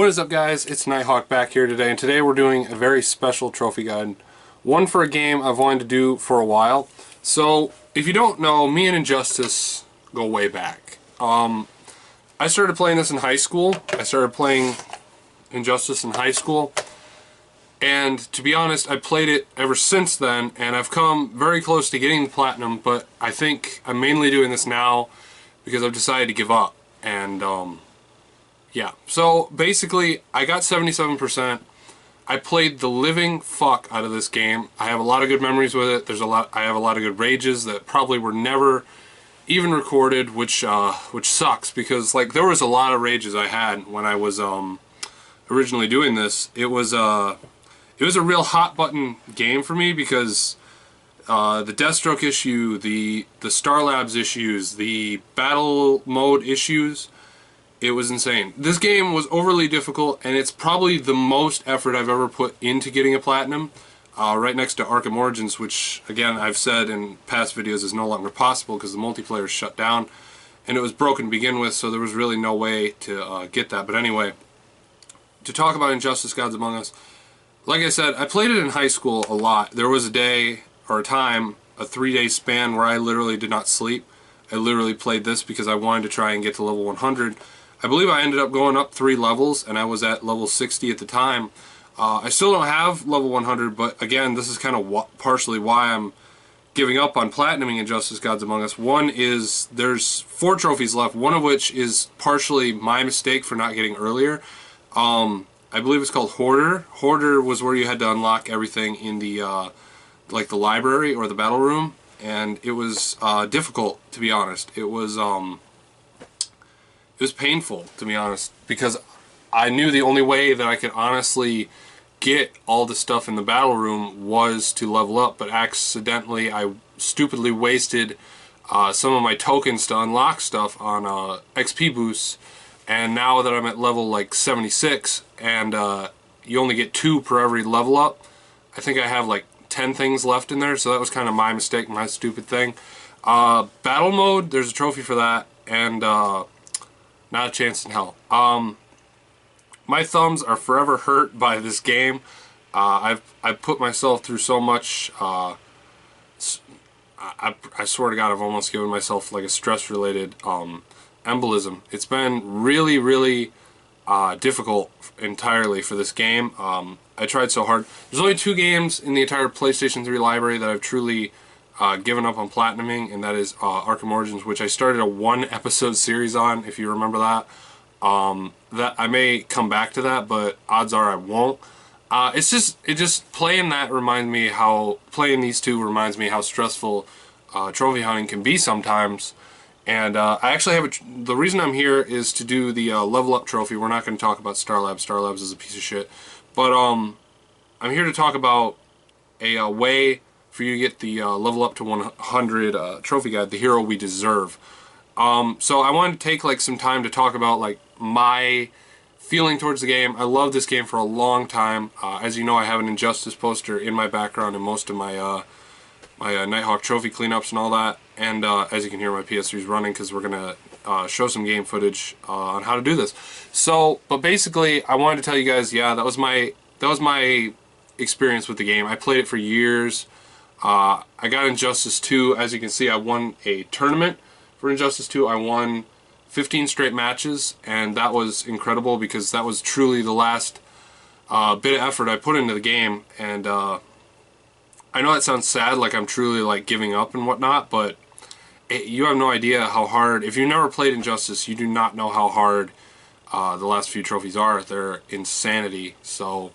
What is up, guys? It's Nighthawk back here today, and today we're doing a very special trophy guide. One for a game I've wanted to do for a while. So, if you don't know, me and Injustice go way back. I started playing this in high school. I started playing Injustice in high school. And to be honest, I played it ever since then, and I've come very close to getting the platinum, but I think I'm mainly doing this now because I've decided to give up. And, yeah. So, basically, I got 77%. I played the living fuck out of this game. I have a lot of good memories with it. I have a lot of good rages that probably were never even recorded, which sucks, because, like, there was a lot of rages I had when I was, originally doing this. It was a real hot button game for me because the Deathstroke issue, the Star Labs issues, the battle mode issues, it was insane. This game was overly difficult, and it's probably the most effort I've ever put into getting a platinum, right next to Arkham Origins, which, again, I've said in past videos is no longer possible because the multiplayer is shut down, and it was broken to begin with, so there was really no way to get that. But anyway, to talk about Injustice Gods Among Us, like I said, I played it in high school a lot. There was a day, or a time, a 3-day span where I literally did not sleep. I literally played this because I wanted to try and get to level 100. I believe I ended up going up 3 levels, and I was at level 60 at the time. I still don't have level 100, but again, this is kind of partially why I'm giving up on platinuming Injustice Gods Among Us. One is, there's 4 trophies left, one of which is partially my mistake for not getting earlier. I believe it's called Hoarder. Hoarder was where you had to unlock everything in the, like the library or the battle room, and it was difficult, to be honest. It was painful, to be honest, because I knew the only way that I could honestly get all the stuff in the battle room was to level up, but accidentally I stupidly wasted some of my tokens to unlock stuff on XP boosts, and now that I'm at level like 76 and you only get 2 per every level up, I think I have like 10 things left in there, so that was kind of my mistake, my stupid thing. Battle mode, there's a trophy for that, and not a chance in hell. My thumbs are forever hurt by this game. I've put myself through so much. I swear to God, I've almost given myself like a stress-related embolism. It's been really, really difficult entirely for this game. I tried so hard. There's only 2 games in the entire PlayStation 3 library that I've truly given up on platinuming, and that is Arkham Origins, which I started a 1-episode series on, if you remember that. That I may come back to that, but odds are I won't. Playing that reminds me how, playing these 2 reminds me how stressful trophy hunting can be sometimes. And I actually have the reason I'm here is to do the level up trophy. We're not going to talk about Star Labs. Star Labs is a piece of shit. But I'm here to talk about a way for you to get the level up to 100 trophy guide, The Hero We Deserve. So I wanted to take like some time to talk about like my feeling towards the game. I loved this game for a long time. As you know, I have an Injustice poster in my background in most of my my Nighthawk trophy cleanups and all that. And as you can hear, my PS3 is running because we're gonna show some game footage on how to do this. So, but basically, I wanted to tell you guys, yeah, that was my experience with the game. I played it for years. I got Injustice 2. As you can see, I won a tournament for Injustice 2. I won 15 straight matches, and that was incredible because that was truly the last bit of effort I put into the game. And I know that sounds sad, like I'm truly like giving up and whatnot, but you have no idea how hard. If you've never played Injustice, you do not know how hard the last few trophies are. They're insanity. So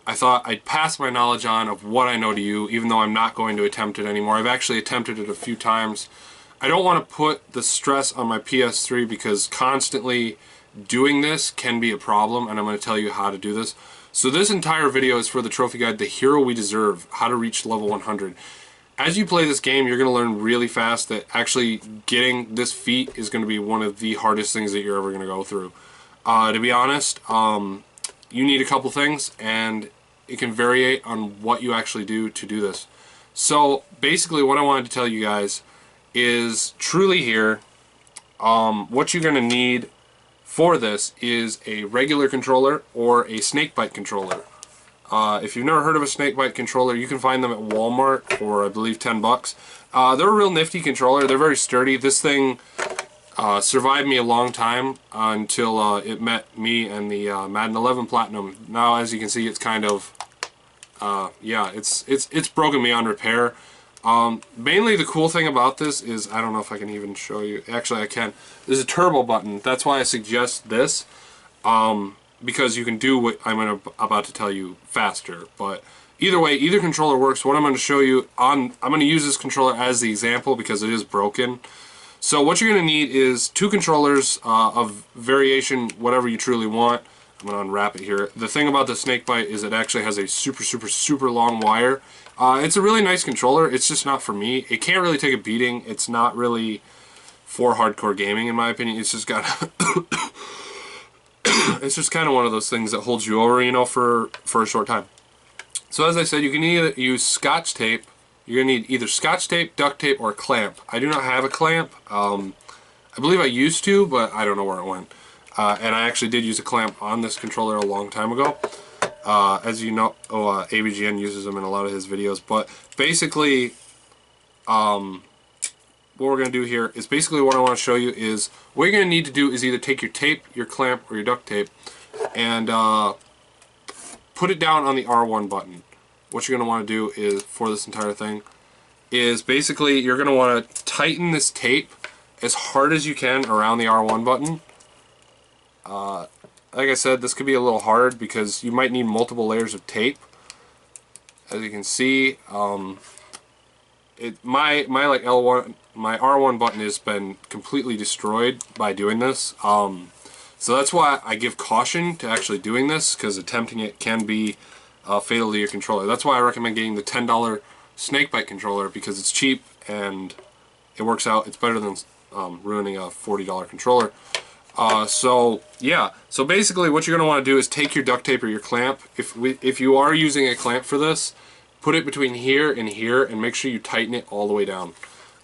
I thought I'd pass my knowledge on of what I know to you, even though I'm not going to attempt it anymore. I've actually attempted it a few times. I don't want to put the stress on my PS3 because constantly doing this can be a problem, and I'm going to tell you how to do this. So this entire video is for the trophy guide, The Hero We Deserve, how to reach level 100. As you play this game, you're going to learn really fast that actually getting this feat is going to be one of the hardest things that you're ever going to go through. To be honest, you need a couple things, and it can vary on what you actually do to do this. So basically what I wanted to tell you guys is truly here, what you're going to need for this is a regular controller or a snakebite controller. If you've never heard of a snakebite controller, you can find them at Walmart for, I believe, 10 bucks. They're a real nifty controller. They're very sturdy. This thing survived me a long time until it met me and the Madden 11 Platinum. Now, as you can see, it's kind of, yeah, it's broken beyond repair. Mainly the cool thing about this is, I don't know if I can even show you. Actually, I can. There's a turbo button. That's why I suggest this. Because you can do what I'm about to tell you faster. But either way, either controller works. What I'm going to show you I'm going to use this controller as the example because it is broken. So what you're going to need is two controllers of variation, whatever you truly want. I'm going to unwrap it here. The thing about the snakebite is it actually has a super long wire. It's a really nice controller. It's just not for me. It can't really take a beating. It's not really for hardcore gaming, in my opinion. It's just got it's just kind of one of those things that holds you over, you know, for a short time. So as I said, you can either use Scotch tape. You're going to need either Scotch tape, duct tape, or a clamp. I do not have a clamp. I believe I used to, but I don't know where it went. And I actually did use a clamp on this controller a long time ago. As you know, ABGN uses them in a lot of his videos. But basically, what we're going to do here is basically what I want to show you is what you're going to need to do is either take your tape, your clamp, or your duct tape and put it down on the R1 button. What you're going to want to do is, for this entire thing, is basically you're going to want to tighten this tape as hard as you can around the R1 button. Like I said, this could be a little hard because you might need multiple layers of tape. As you can see, my like L1, my R1 button has been completely destroyed by doing this. So that's why I give caution to actually doing this, because attempting it can be fatal to your controller. That's why I recommend getting the $10 snakebite controller, because it's cheap and it works out. It's better than ruining a $40 controller. So yeah, so basically what you're going to want to do is take your duct tape or your clamp. If you are using a clamp for this, put it between here and make sure you tighten it all the way down.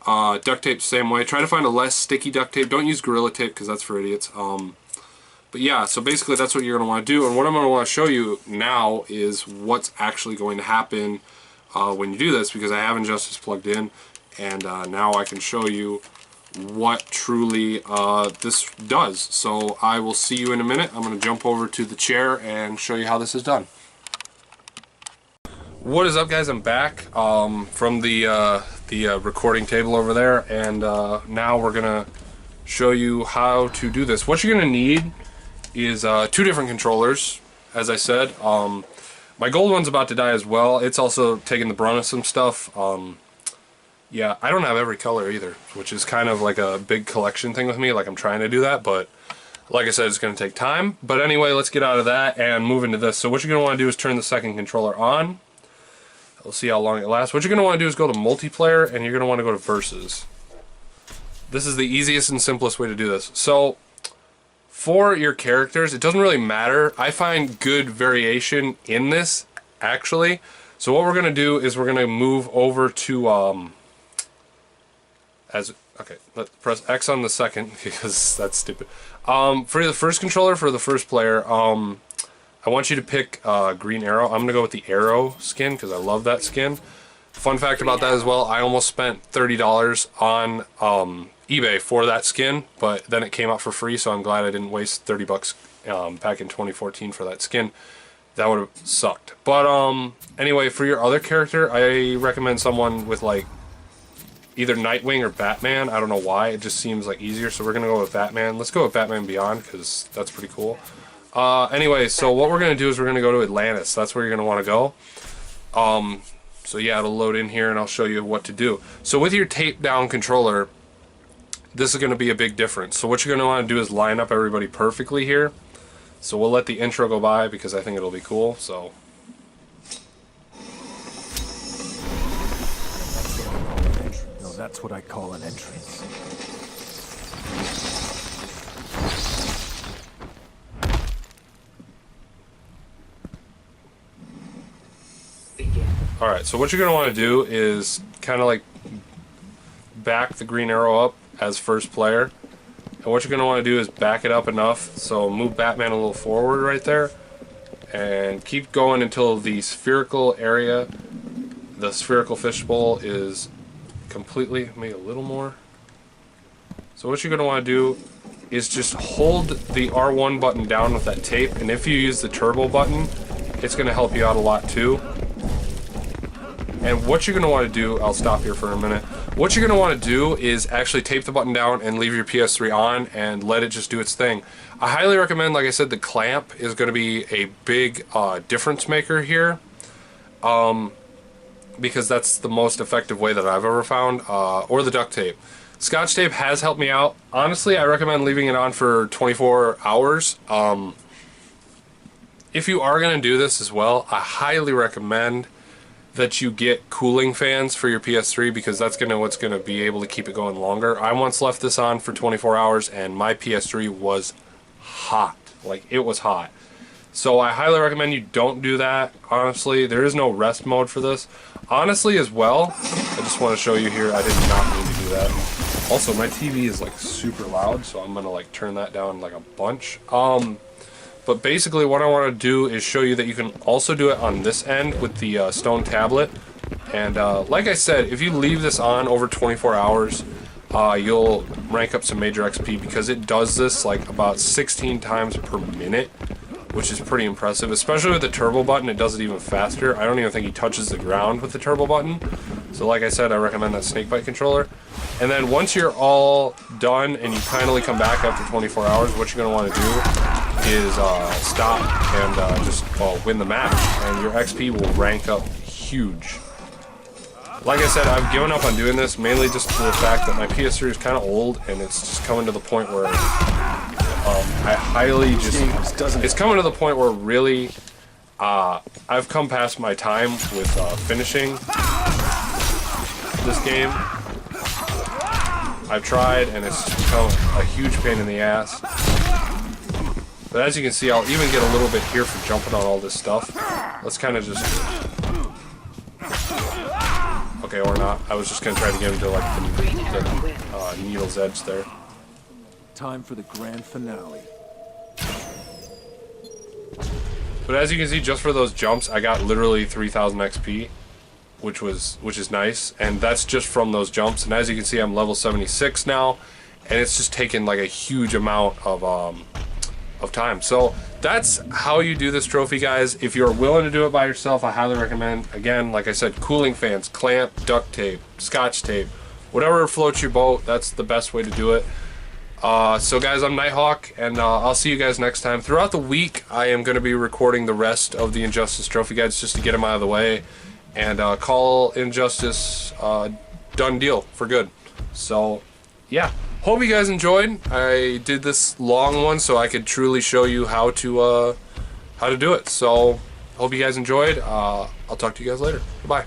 Duct tape, same way. Try to find a less sticky duct tape. Don't use Gorilla Tape because that's for idiots. But yeah, so basically that's what you're going to want to do. And what I'm going to want to show you now is what's actually going to happen when you do this, because I have Injustice plugged in, and now I can show you what truly this does. So I will see you in a minute. I'm going to jump over to the chair and show you how this is done. What is up, guys? I'm back from the recording table over there, and now we're gonna show you how to do this. What you're gonna need is two different controllers. As I said, my gold one's about to die as well. It's also taking the brunt of some stuff. Yeah, I don't have every color either, which is kind of like a big collection thing with me. Like, I'm trying to do that, but like I said, it's gonna take time. But anyway, let's get out of that and move into this. So what you're gonna want to do is turn the second controller on. We'll see how long it lasts. What you're going to want to do is go to multiplayer, and you're going to want to go to versus. This is the easiest and simplest way to do this. So for your characters, it doesn't really matter. I find good variation in this, actually. So what we're going to do is we're going to move over to okay, let's press X on the second because that's stupid. For the first controller, for the first player, I want you to pick Green Arrow. I'm going to go with the Arrow skin because I love that skin. Fun fact about that as well, I almost spent $30 on eBay for that skin, but then it came out for free, so I'm glad I didn't waste 30 bucks back in 2014 for that skin. That would have sucked. But anyway, for your other character, I recommend someone with like either Nightwing or Batman. I don't know why, it just seems like easier, so we're going to go with Batman. Let's go with Batman Beyond because that's pretty cool. Anyway, so what we're going to do is we're going to go to Atlantis. That's where you're going to want to go. So yeah, it'll load in here and I'll show you what to do. So with your tape down controller, this is going to be a big difference. So what you're going to want to do is line up everybody perfectly here. So we'll let the intro go by because I think it'll be cool. So that's what I call an entrance. alright, so what you're going to want to do is kind of like back the Green Arrow up as first player, And what you're going to want to do is back it up enough, so move Batman a little forward right there, and keep going until the spherical area, the spherical fishbowl, is completely, maybe a little more. So what you're going to want to do is just hold the R1 button down with that tape, and if you use the turbo button, it's going to help you out a lot too. And what you're going to want to do, I'll stop here for a minute. What you're going to want to do is actually tape the button down and leave your PS3 on and let it just do its thing. I highly recommend, like I said, the clamp is going to be a big difference maker here. Because that's the most effective way that I've ever found, or the duct tape. Scotch tape has helped me out. Honestly, I recommend leaving it on for 24 hours. If you are going to do this as well, I highly recommend that you get cooling fans for your PS3, because that's what's going to be able to keep it going longer. I once left this on for 24 hours and my PS3 was hot. Like, it was hot. So I highly recommend you don't do that. Honestly, there is no rest mode for this. Honestly, as well, I just want to show you here, I did not mean to do that. Also, my TV is like super loud, so I'm gonna like turn that down like a bunch. But basically what I want to do is show you that you can also do it on this end with the stone tablet. And like I said, if you leave this on over 24 hours, you'll rank up some major XP, because it does this like about 16 times per minute, which is pretty impressive. Especially with the turbo button, it does it even faster. I don't even think he touches the ground with the turbo button. So like I said, I recommend that snakebite controller. And then once you're all done and you finally come back after 24 hours, what you're going to want to do is stop and just win the match, and your XP will rank up huge. Like I said, I've given up on doing this mainly just for the fact that my PS3 is kind of old, and it's just coming to the point where I highly just... It's coming to the point where really I've come past my time with finishing this game. I've tried, and it's just become a huge pain in the ass. But as you can see, I'll even get a little bit here for jumping on all this stuff. Let's kind of just... Okay, or not. I was just going to try to get into like the needle's edge there. Time for the grand finale. But as you can see, just for those jumps, I got literally 3,000 XP, which is nice, and that's just from those jumps. And as you can see, I'm level 76 now, and it's just taken like a huge amount of time. So that's how you do this trophy, guys. If you're willing to do it by yourself, I highly recommend, again, like I said, cooling fans, clamp, duct tape, scotch tape, whatever floats your boat. That's the best way to do it. So guys, I'm Nighthawk, and I'll see you guys next time. Throughout the week, I am going to be recording the rest of the Injustice trophy guides just to get them out of the way, and call Injustice done deal for good. So yeah, hope you guys enjoyed. I did this long one so I could truly show you how to do it. So hope you guys enjoyed. I'll talk to you guys later. Goodbye.